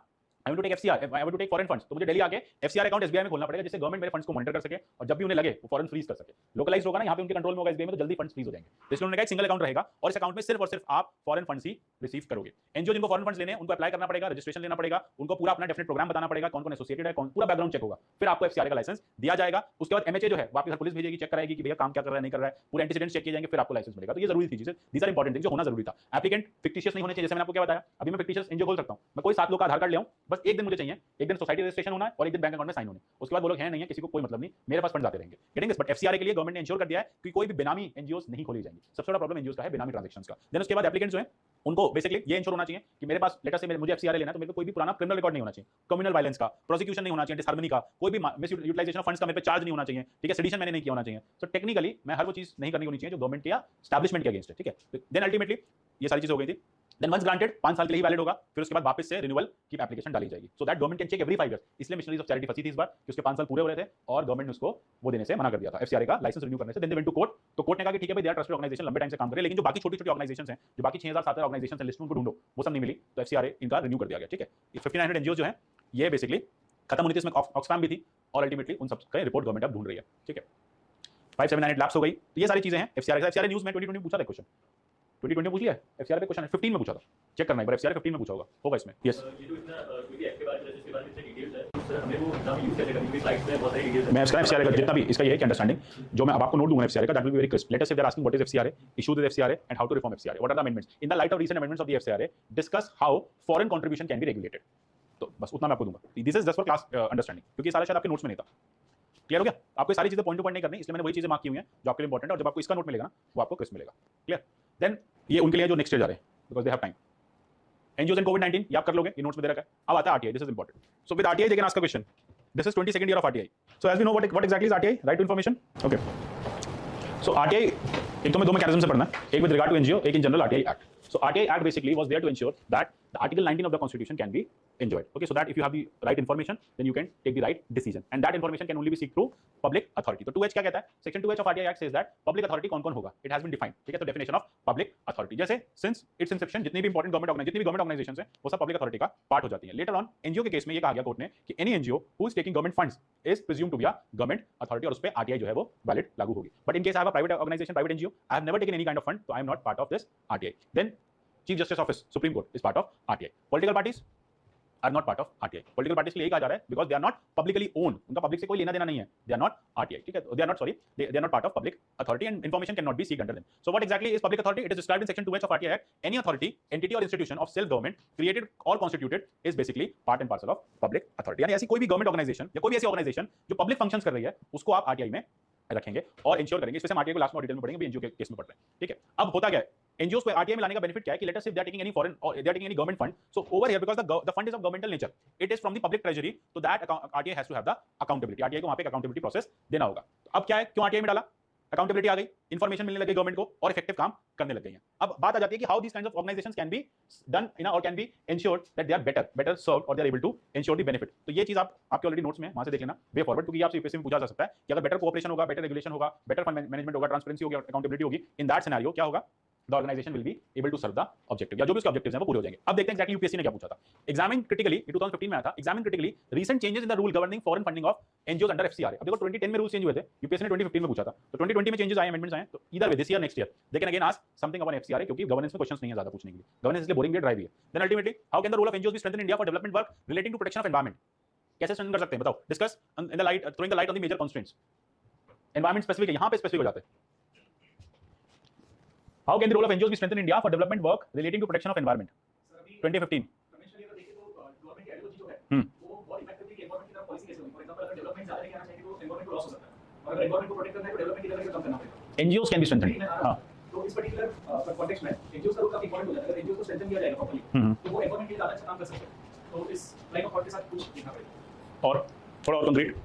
I want to take FCR, I want to take foreign funds, तो मुझे दिल्ली आके FCR अकाउंट SBI में खोलना पड़ेगा जिससे गवर्नमेंट मेरे फंड्स को मॉनिटर कर सके और जब भी उन्हें लगे वो फॉरेन फ्रीज कर सके. लोकलाइज होगा ना, यहाँ पे उनके कंट्रोल में होगा SBI में, तो जल्दी फंड्स फ्रीज हो जाएंगे. तो इसलिए उन्होंने कहा एक सिंगल अकाउंट रहेगा और इस अकाउंट में सिर्फ और सिर्फ आप फॉरेन फंड्स ही रिसीव करोगे. एनजीओ जिनको फॉरेन फंड्स लेने हैं उनको अप्लाई करना पड़ेगा, रजिस्ट्रेशन लेना पड़ेगा, उनको पूरा अपना डेफिनेट प्रोग्राम बताना पड़ेगा, कौन कौन एसोसिएटेड है, कौन पूरा बैकग्राउंड चेक होगा, फिर आपको FCRA का लाइसेंस दिया जाएगा. उसके बाद MHA जो है वो आपके घर पुलिस भेजेगी, चेक कराएगी कि भैया काम क्या कर रहा है नहीं कर रहा है, पूरे एंटीसीडेंट्स चेक किए जाएंगे, फिर आपको लाइसेंस मिलेगा. तो ये जरूरी थी चीजें, दीस आर इंपॉर्टेंट थिंग्स जो होना जरूरी था. एप्लीकेंट फिक्टिशियस नहीं होने चाहिए, जैसे मैंने आपको क्या बताया. अभी मैं फिक्टिशियस एनजीओ खोल सकता हूं, मैं कोई 7 लोग का आधार कार्ड ले आऊं, बस एक दिन मुझे चाहिए, एक दिन सोसाइटी रजिस्ट्रेशन होना है और एक दिन बैंक अकाउंट में साइन होने. उसके बाद वो लोग हैं नहीं है, किसी को कोई मतलब नहीं, मेरे पास फंड आते रहेंगे. Getting this. बट FCRA के लिए गवर्नमेंट ने इंश्योर कर दिया है कि कोई भी बेनामी एनजीओस नहीं खोली जाएंगी. सबसे बड़ा प्रॉब्लम एनजीओस का है बेनामी ट्रांजैक्शंस का. देन उसके बाद एप्लीकेंट्स जो है उनको बेसिकली ये इंश्योर होना चाहिए कि मेरे पास लेटर से मुझे FCRA लेना है तो मेरे को कोई भी पुराना क्रिमिनल रिकॉर्ड नहीं होना चाहिए, कम्युनल वायलेंस का, प्रोसिक्यूशन नहीं होना चाहिए, डिसहार्मनी का, कोई भी मिस यूटिलाइजेशन ऑफ फंड्स का मेरे पे चार्ज नहीं होना चाहिए. ठीक है. सेडिशन मैंने नहीं किया होना चाहिए. सो टेक्निकली मैं हर वो चीज नहीं करनी होनी चाहिए जो गवर्नमेंट या एस्टैब्लिशमेंट के अगेंस्ट है. ठीक है. देन अल्टीमेटली ये सारी चीजें हो गई थी. देन वंस ग्रांटेड 5 साल के लिए वैलिड होगा, फिर उसके बाद वापस से रिन्यूअल की एप्लीकेशन डाली जाएगी. So that government can check every 5 years. इसलिए मिशनरीज ऑफ चैरिटी फंसी थी इस बार कि उसके 5 साल पूरे हो रहे थे और गवर्नमेंट ने उसको वो देने से मना कर दिया था, FCRA का लाइसेंस रिन्यू करने से. Then they went to court, तो कोर्ट ने कहा कि ठीक है भाई, दे आर ट्रस्टेड ऑर्गेनाइजेशन, लंबे टाइम से काम कर रहे हैं, लेकिन जो बाकी छोटी-छोटी ऑर्गेनाइजेशंस हैं, जो बाकी 6000-7000 ऑर्गेनाइजेशंस हैं, लिस्ट में उनको ढूंढो, वो सब नहीं मिली, तो FCRA इनका रिन्यू कर दिया गया. ठीक है. ये 5900 एनजीओ जो है ये बेसिकली खत्म होनी थी, इसमें ऑक्सफैम भी थी और अल्टीमेटली उन सब का रिपोर्ट गवर्नमेंट अब ढूंढ रही है. ठीक है. 5798 लैप्स हो गई. तो ये सारी चीजें हैं FCRA न्यूज़ में 2020 में पूछा था क्वेश्चन, 2020 में पूछ लिया. FCRA पे क्वेश्चन 15 में पूछा था, चेक करना एक बार. FCRA 15 में पूछा होगा इसमें. यस, ये जो इतना क्योंकि एक्ट के बारे में इसके बारे में इतने डिटेल्स है, सर हमें वो एग्जाम यूज कैसे करनी है, स्लाइड्स में बहुत सारी डिटेल्स है. मैं इसका FCRA का जितना भी इसका ये है कि अंडरस्टैंडिंग जो मैं अब आपको नोट दूंगा FCRA का, that will be very crisp. Let us say they are asking what is FCRA, issues with FCRA and how to reform FCRA, what are the amendments in the light of recent amendments of the FCRA, discuss how foreign contribution can be regulated. तो बस उतना मैं आपको दूंगा. This is just for class understanding, क्योंकि ये सारा शायद आपके नोट्स में नहीं था. क्लियर हो गया? आपको सारी चीजें पॉइंट टू पॉइंट नहीं करनी, इसलिए मैंने वही चीजें मार्क की हुई हैं जो आपके लिए इंपॉर्टेंट है, और जब आपको इसका नोट मिलेगा ना वो आपको क्रिस्प मिलेगा. क्लियर? देन ये उनके लिए जो नेक्स्ट स्टेज आ रहे हैं, because they have time. NGOs in कोविड-19 ये आप कर लोगे, ये नोट्स में दे रखा है. अब आता है RTI. This is important. So with RTI they can ask a question. This is 22nd year of RTI. So as we know what exactly is RTI, right to information. Okay. So RTI एक तो मैं दो mechanism से पढ़ना है, एक with regard to NGO, एक in general RTI act. So RTI Act basically was there to ensure that the Article 19 of the Constitution can be enjoyed. Okay, so that if you have the right information, then you can take the right decision, and that information can only be seeked through public authority. तो 2H क्या कहता है? Section 2H of RTI Act says that public authority कौन-कौन होगा? It has been defined. ठीक है, तो definition of public authority. जैसे since its inception जितनी भी important government organizations हैं, वो सब public authority का part हो जाती हैं. Later on NGO के केस में ये कहा गया कोर्ट ने कि any NGO who is taking government funds is presumed to be a government authority और उस पे RTI जो है वो valid लागू होगी. But in case I have a private organization, private NGO, I have never taken any kind of fund, so I am not part of this RTI. Then Chief Justice Office, Supreme Court is part of RTI. Political parties are not part of RTI. Political parties के लिए यही कहा जा रहा है because they are not publicly owned. उनका public से कोई लेना देना नहीं है. They are not RTI. ठीक है? They are not, sorry, they are not part of public authority and information cannot be seeked under them. So what exactly is public authority? It is described in Section 2H of RTI Act. Any authority, entity or institution of self-government created or constituted is basically part and parcel of public authority. यानी ऐसी कोई भी government organization या कोई भी ऐसी organization जो public functions कर रही है, उसको आप RTI में रखेंगे और इंश्योर करेंगे. इसमें हम RTI को लास्ट में डिटेल में पढ़ेंगे, एनजीओ के केस में पढ़ रहे हैं. ठीक है? अब होता क्या है, एनजीओस को RTI में लाने का बेनिफिट क्या है कि let us say they are taking any foreign और they are taking any government fund, so over here because the fund is of governmental nature, it is from the public treasury, तो that RTI has to have the accountability. RTI को वहां पे accountability process देना होगा. अब क्या है, क्यों RTI में डाला? अकाउंटेबिलिटी आ गई, इन्फॉर्मेशन मिलने लगी गवर्नमेंट को और इफेक्टिव काम करने लग गई हैं। अब बात आ जाती है कि how these kinds of organisations can be done in और can be ensured that they are better served और they are able to ensure the benefit. तो ये चीज आप आपके ऑलरेडी नोट्स में वहां से देख लेना वे फॉरवर्ड, क्योंकि आपसे यूपीएससी में पूछा जा सकता है कि अगर बेटर कोऑपरेशन होगा, बेटर रेगुलेशन होगा, बेटर फंड मैनेजमेंट होगा, ट्रांसपेरेंसी होगी, अकाउंटेबिलिटी होगी, इन दैट सिनेरियो क्या होगा, the organisation will be able to serve the objective, या जो भी उसके ऑब्जेक्टिव्स हैं वो पूरे हो जाएंगे। अब देखते हैं एक्चुअली यूपीएससी ने क्या पूछा था। एग्जामिन क्रिटिकली 2015 में आया था, examine critically recent changes in the rule governing foreign funding of NGOs under FCRA. अब देखो 2010 में रूल्स चेंज हुए थे, यूपीएससी ने 2015 में पूछा था, तो 2020 में चेंजेस आए, अमेंडमेंट्स आए, तो either way this year next year they can again ask something about FCRA, क्योंकि गवर्नेंस में क्वेश्चंस नहीं है ज्यादा पूछने के लिए, गवर्नेंस इसलिए बोरिंग है, ड्राइव है। Then ultimately how can the role of NGOs be strengthen in India for development work relating to protection of environment, कैसे स्ट्रेंथन कर सकते हैं बताओ, discuss in the light, throwing the light on the major constraints. Environment specific है, यहां पे specific हो जाते हैं। How can the role of NGOs be strengthen in India for development work relating to protection of environment 2015। NGOs can be strengthen, हां तो इस particular context में एनजीओज का रोल काफी इंपॉर्टेंट हो जाता है। अगर एनजीओज को स्ट्रेंथन किया जाएगा प्रॉपर्ली तो वो एनवायरमेंट के लिए ज्यादा अच्छा काम कर सकते हैं। तो इस लाइन ऑफ थॉट के साथ कुछ लिखना पड़ेगा। और थोड़ा और कंक्रीट।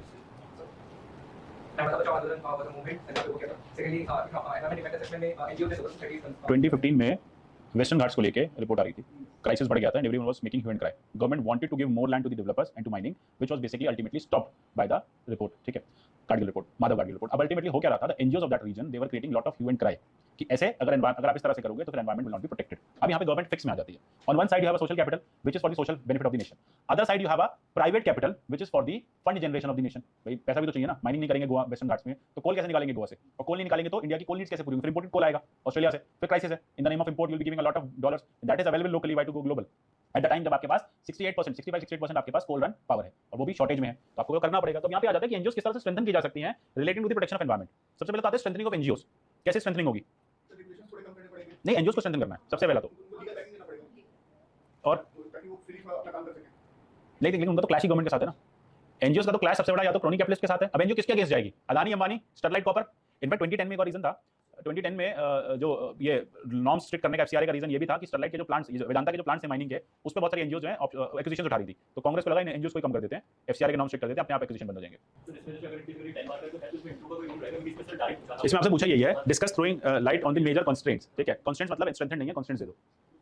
मैं बता दूं आंदोलन वाज अ मूवमेंट एंड वो क्या था। सेकेंडली एनवायरमेंट इम्पैक्ट असेसमेंट में एनजीओ ने 2015 में वेस्टर्न घाट्स को लेके रिपोर्ट आ रही थी, क्राइसिस बढ़ गया था and everyone was making hue and cry. Government wanted to give more land to the developers and to mining which was basically ultimately stopped by the report, ठीक है, कारगिल रिपोर्ट, माधव कारगिल रिपोर्ट। अब ultimately हो क्या रहा था, the NGOs of that region they were creating lot of hue and cry कि ऐसे अगर आप इस तरह से करोगे तो फिर environment will not be protected. अब यहाँ पे गवर्नमेंट फिक्स में आ जाती है। On one side you have a social capital which is for the social benefit of the nation, other side you have a private capital which is for the fund generation of the nation. भाई पैसा भी तो चाहिए ना, mining नहीं करेंगे Goa western Ghats में तो कोल कैसे निकालेंगे गोवा से, और कोल नहीं निकालेंगे तो इंडिया की कोल नीड्स कैसे पूरी होंगी, फिर इंपोर्टेड कोल आएगा ऑस्ट्रेलिया से, फिर क्राइसिस है। In the name of import you will be giving a lot of dollars that is available locally, why to go global. At the time जब आपके पास 68% 65-68% आपके पास कोल रन पावर है और वो भी शॉर्टेज में है, तो आपको करना पड़ेगा। तो यहाँ पे आ जाता है कि एनजीओज किस तरह से स्ट्रेंथन की जा सकती हैं relating to the protection of environment. सबसे पहले तो आते हैं स्ट्रेंथनिंग ऑफ एनजीओज, कैसे स्ट्रेंथनिंग होगी, नहीं एनजीओज को स्ट्रेंथन करना है सबसे पहला तो, और लेकिन उनका तो क्लैश ही गवर्नमेंट के साथ है ना। एनजीओज का तो क्लैश सबसे बड़ा या तो क्रोनी कैपिटलिस्ट के साथ है। अब एनजीओ किसके अगेंस्ट जाएगी, Adani Ambani, Sterlite copper. In fact 2010 में एक और रीजन था, 2010 में जो ये नॉर्म स्ट्रिक्ट करने का एफसीआरए का रीजन ये भी था कि स्टरलाइट के जो प्लांट्स, वेदांता के जो प्लांट्स है माइनिंग के, उस पर बहुत सारी एनजीओज जो है एक्विजिशंस उठा रही थी, तो कांग्रेस को लगा इन एनजीओज को कम कर देते हैं, एफसीआरए के नॉर्म स्ट्रिक्ट कर देते हैं, अपने आप एक्विजिशन बंद हो जाएंगे। इसमें आपसे पूछा यही है, discuss throwing light on the major constraints, ठीक है, कंस्ट्रेंट्स मतलब स्ट्रेंथन नहीं है, कंस्ट्रेंट्स दे दो,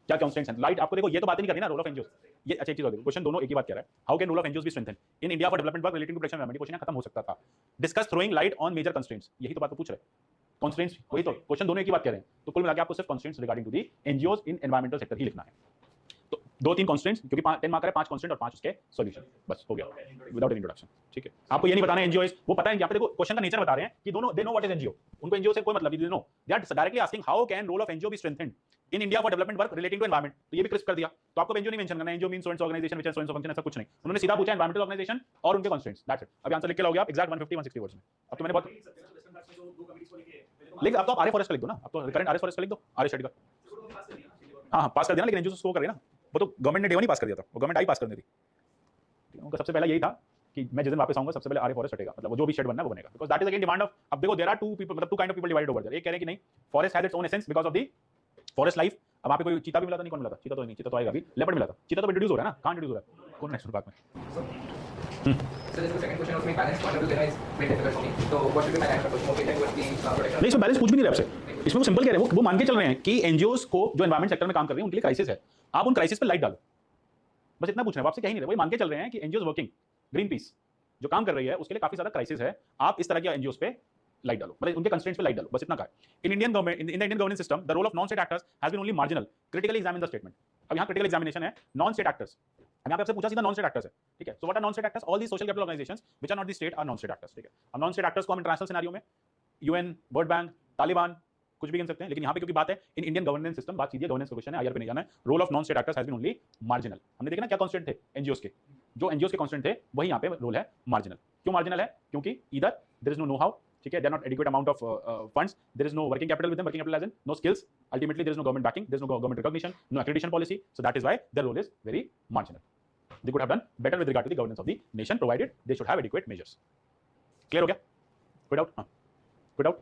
क्या कंस्ट्रेंट्स हैं लाइट आपको। देखो ये तो बात ही नहीं करनी ना रोल ऑफ एनजीओज, ये अच्छा चीज हो गई। क्वेश्चन दोनों एक ही बात कह रहा है, how can role of NGOs be strengthen in India for development work relating to protection environment, question खत्म हो सकता था। Discuss throwing light on major constraints, यही तो बात पूछ रहे हैं, कंस्ट्रेंट्स वही तो, क्वेश्चन दोनों एक ही बात कह रहे हैं। तो कुल मिलाकर आपको सिर्फ constraints regarding to the NGOs in environmental sector ही लिखना है। तो 2-3 कंस्ट्रेंट्स, क्योंकि 10 मार्क है, 5 कंस्ट्रेंट और 5 उसके सॉल्यूशन, बस हो गया विदाउट एनी इंट्रोडक्शन, ठीक है। आपको ये नहीं बताना है एनजीओ वो पता है, यहाँ पे देखो क्वेश्चन का नेचर बता रहे हैं कि दोनों they know what is NGO, उनको एनजीओ से कोई मतलब नहीं, no they are directly asking how can role of NGO be strengthened in India for development work relating to environment, तो ये भी क्रिस्प कर दिया। तो आपको एनजीओ नहीं मेंशन करना है, NGO means so and so organization which has so and so function, ऐसा कुछ नहीं, उन्होंने सीधा पूछा एनवायरमेंटल ऑर्गेनाइजेशन और उनके कंस्ट्रेंट्स, दैट्स इट। अब आंसर लिख के लाओगे आप एग्जैक्ट 150-160 वर्ड्स में। अब तो मैंने बहुत लेकिन अब तो आप आरए फॉरेस्ट का लिख दो ना, अब तो करंट आरए फॉरेस्ट का लिख दो, आरए स्टडी का, हाँ पास कर देना, लेकिन एनजीओ शो कर रही है ना, वो तो गवर्नमेंट ने डे 1 ही पास कर दिया था, वो गवर्नमेंट आई पास करनी थी। उनका सबसे पहला यही था कि मैं जिस दिन वापस आऊंगा सबसे पहले आरए फॉरेस्ट हटेगा, मतलब वो जो भी शेड बनना है वो बनेगा, because that is again demand of. अब देखो देयर आर टू पीपल, मतलब two kind of people divided over there. एक कह रहे हैं कि नहीं forest has its own essence because of the forest life. अब वहाँ पे कोई चीता भी मिला था, नहीं कौन मिला था, चीता तो नहीं, चीता तो आएगा अभी, लेपर्ड मिला था, चीता तो इंट्रोड्यूस हो रहा है ना, कहाँ इंट्रोड्यूस हो रहा है, कौन नेक्स्ट पार्क में। नहीं इसमें बैलेंस कुछ भी नहीं रहा आपसे, इसमें वो सिंपल कह रहे हैं, वो मान के चल रहे हैं कि एनजीओज को जो एनवायरमेंट सेक्टर में काम कर रहे हैं उनके लिए क्राइसिस है, आप उन क्राइसिस पर लाइट डालो, बस इतना पूछ रहे हैं, आपसे कह ही नहीं रहे, वही मान के चल रहे हैं कि एनजीओज वर्किंग, ग्रीन पीस जो काम कर रही है उसके लिए काफी ज्यादा क्राइसिस है, आप इस तरह के एनजीओज पे लाइट डालो, मतलब उनके कंस्ट्रेंट्स पे लाइट डालो, बस इतना कहा। In Indian government, in the Indian governance system the role of non state actors has been only marginal, critically examine the statement. अब यहाँ क्रिटिकल एग्जामिनेशन है नॉन स्टेट एक्टर्स, यहाँ पे आपसे पूछा सीधा नॉन स्टेट एक्टर्स है, ठीक है। So what are non state actors, all the social capital organizations which are not the state are non state actors, ठीक है। अब नॉन स्टेट एक्टर्स को हम इंटरनेशनल सिनेरियो में यूएन, वर्ल्ड बैंक, तालिबान कुछ भी गिन सकते हैं, लेकिन यहाँ पे क्योंकि बात है इन इंडियन गवर्नेंस सिस्टम, बात सीधी गवर्नेंस का क्वेश्चन है, आईआर पे नहीं जाना है। Role of non state actors has been only marginal, हमने देखा ना क्या कॉन्स्टेंट थे एनजीओज के, जो एनजीओज के कॉन्स्टेंट थे वही यहाँ पे रोल है मार्जिनल। क्यों मार्जिनल है, क्योंकि either there is no know how, ठीक है, there not adequate amount of funds, there is no working capital with them, working capital as in no skills, ultimately there is no government backing, there is no government recognition, no accreditation policy, so that is why their role is very marginal. They could have done better with regard to the governance of the nation, provided they should have adequate measures. Clear हो गया? Quit out? हाँ, quit out?